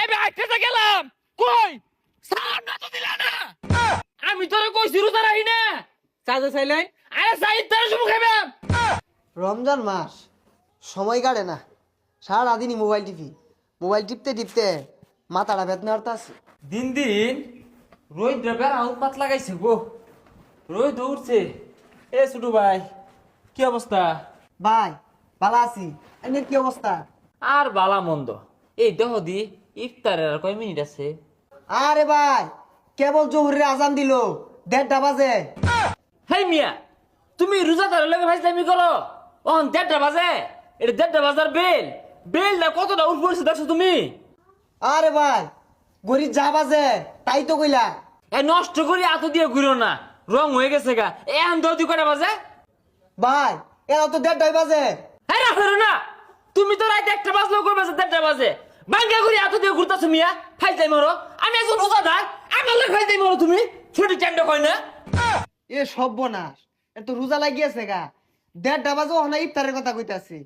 আমি আইতে গেলাম কই সালাম না তো দিলা না আমি তোরে কইছি রোজা রাখি না চাচা চাইলেন আরে সাইদ তোর সমুখ খাইবাম রমজান মাস সময় কাটে না সারাদিনই মোবাইল টিপতে টিপতে মাথাটা বেদনা আছে। দিন দিন রোহিত বেড়া উৎপাত লাগাইছে গো রোহিত উঠছে এ ছোটু ভাই কি অবস্থা ভাই ভালো আছি, এমনি কি অবস্থা? আর বালা মন্দ এই দেহ দি ইফতারের আর কয় মিনিট আছে আরে ভাই কেবল জোহরের আজান দিল 1:30 বাজে। হেই মিয়া তুমি রোজাদারের লগে ফাইজলামি করো অন 1:30 বাজে এটা 1:30 বাজার বেল না কতটা উঠ পড়ছে দেখছো তুমি আরে ভাই গরিব যা বাজে তাই তো কইলা। এ নষ্ট করি এত দিয়ে ঘুরো না রং হয়ে গেছে গা এখন দৌদি কটা বাজে ভাই এরা তো 1:30 বাজে। হ্যাঁ রাখো না তুমি তো রাত 1টা বাজলেও কই বাজে 1:30 বাজে বাঙ্গা করি এত দিয়ে ঘুরতাছো মিয়া ফাইজলাই মারো আমি একজন রোজাদার আমার লগে ফাইজলাই মারো তুমি ছোট চান্ড কয় না এ সর্বনাশ, এ তো রোজা লাগিয়েছে গা 1:30 বাজে ওখানে ইফতারের কথা কইতাছি।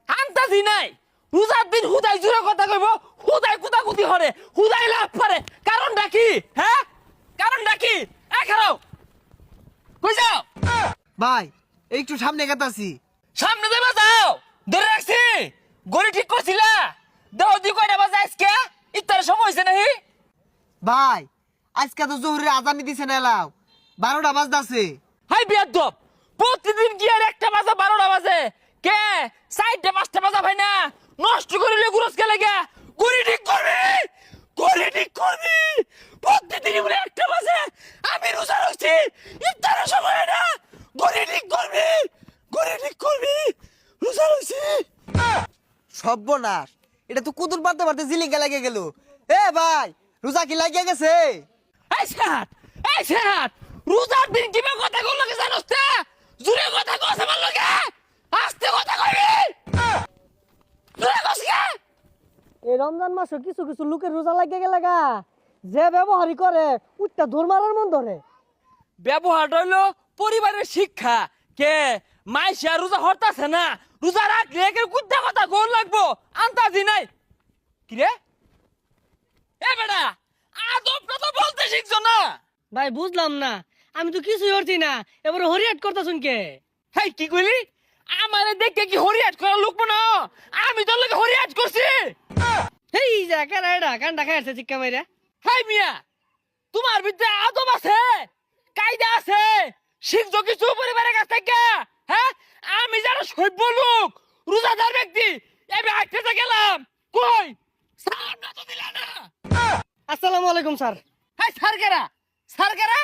আন্তাজি নাই রোজার দিন হুদাই জুড়ে কথা কইব হুদাই কুতাকুতি হরে হুদাই লাভ পারে কারণটা কি হ্যাঁ কারণটা কি এই খারাও কই যাও ভাই একটু সামনে গেতাছি। সামনে দেবা যাও ধরে রাখছি গড়ি ঠিক করছিলা দেও দি কয়টা বাজে আজকে ইত্তার সময় হইছে নাহি ভাই আজকে তো জোহরের আজান দিছে না এলাও 12টা বাজতাছে। হাই বিয়াদব প্রতিদিন কি আর 1টা বাজে 12টা বাজে কে 4টা 5টা বাজা ভাই না নষ্ট করিলে গুরস কে লাগা গড়ি ঠিক করবি প্রতিদিন বলে 1টা বাজে আমি রোজা রাখছি ইফতারের সময় না গড়ি ঠিক করবি রোজা রাখছি সর্বনাশ, এটা তো কুতুর পারতে পারতে জিলিঙ্গা লাগে গেল। এ ভাই রোজা কি লাগিয়ে গেছে? এই সাত রোজার দিন কিবা কথা কল লাগে জানোস তে জুরে কথা কস আমার লগে আস্তে কথা কইবি জুরে কস কে এই রমজান মাসে কিছু কিছু লোকের রোজা লাগিয়ে গেলে গা যে ব্যবহারই করে উঠটা ধর মারার মন ধরে। ব্যবহার হইলো পরিবারের শিক্ষা কে মাইশা রোজা হরতাছে না রোজা রাখলে একে কুদ্দা কথা কোন লাগবো আন্তাজি নাই কি রে এ বেটা আদবটা তো বলতে শিখছো না ভাই বুঝলাম না, আমি তো কিছুই করছি না, এবারে হরিয়াট করতেছুন কে? হেই কি কইলি আমারে দেখে কি হরিয়াট করার লোক না আমি তোর লগে হরিয়াট করছি হেই যা কেন এটা কান্ডা খাইছে চিক্কা মাইরা। হাই মিয়া তোমার ভিতরে আদব আছে কায়দা আছে শিখছো কিছু পরিবারের কাছ থেকে হ্যাঁ আমি যারা সভ্য লোক রোজাদার ব্যক্তি আমি আইতে গেলাম কই সালাম না তো দিলা না আসসালামু আলাইকুম স্যার। হাই সারকেরা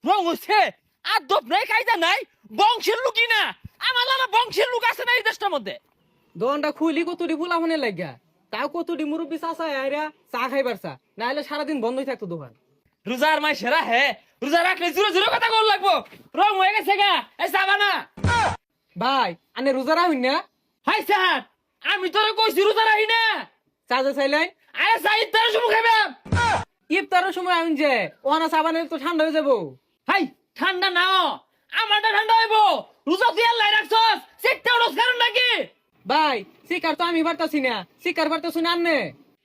রং হচ্ছে আদব নাই কায়দা নাই বংশের লোকই না আমার লাগা বংশের লোক আছে না এই দেশটার মধ্যে দোকানটা খুলি কতটি ফুলা ফোনে লাগা তাও কতটি মুরব্বী চাচা আইরা চা খাইবার চা না হলে সারাদিন বন্ধই থাকতো দোকান। রোজার মাই সেরা হে রোজা রাখলে জুরে জুরে কথা কল লাগবো রং হয়ে গেছে গা এই সাবানা ভাই আনে রোজা রাখুন না? হাই স্যার আমি তোরে কইছি রোজা রাখি না চাচা চাইলেন আরে সাইদ তোর সমুখ খাইবাম ইফতারের সময় আমি যে ওহানা সাবানের তো ঠান্ডা হয়ে যাবো। হাই ঠান্ডা নাও আমারটা ঠান্ডা হইব রোজা তুই আল্লাহ রাখছস সেটা ওর কারণ নাকি ভাই শিকার তো আমি পারতাছি না, শিকার পারতাছি না আন্নে।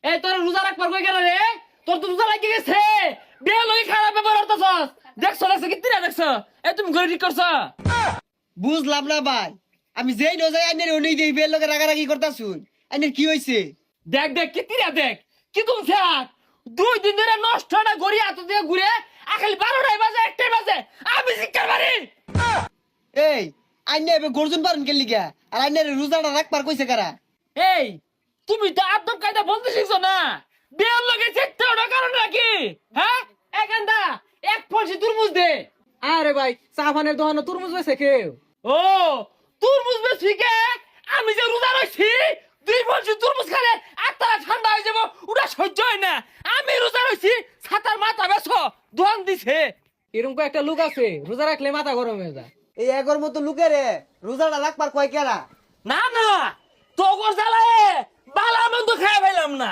এই তোর রোজা রাখবার কই গেল রে তোর তো রোজা লাগি গেছে বে লই খারাপ ব্যবহার করতেছস দেখছস লাগছে কি তিরা দেখছ এ তুমি ঘরে ঠিক করছ বুঝলাম না ভাই, আমি যেই নজাই আইনের ওই দেই বের লগে রাগারাগি করতাছুন, আইনের কি হইছে? দেখ কি তিরা দেখ কি তুমি স্যার 2 দিন ধরে নষ্ট না গড়ি হাত দিয়ে ঘুরে আখালি 12টায় বাজে 1টায় বাজে আমি শিকার বাড়ি এই আইনে এবে গর্জন পারেন কে লিগা? আর আইনের রোজাটা রাখবার কইছে কারা? এই তুমি তো আদব কায়দা বলতে শিখছো না বেল লগে সেটা ওটা কারণ নাকি হ্যাঁ একান্দা এক ফলসি তুরমুজ দে আরে ভাই সাবানের দোকানে তরমুজ বেছে কেউ? ও তুরমুজ বেশি কে আমি যে রোজা রইছি 2 ফলসি তুরমুজ খেলে আত্মা ঠান্ডা হয়ে যাব ওটা সহ্য হয় না আমি রোজা রইছি ছাতার মাথা বেছো দোয়ান দিছে এরকম একটা লোক আছে রোজা রাখলে মাথা গরম হয়ে যায়। এই এগর মতো লোকেরে রোজাটা রাখবার কয় কেরা? না তোগর জ্বালায় বালা মন্দ খাই ফেলাম না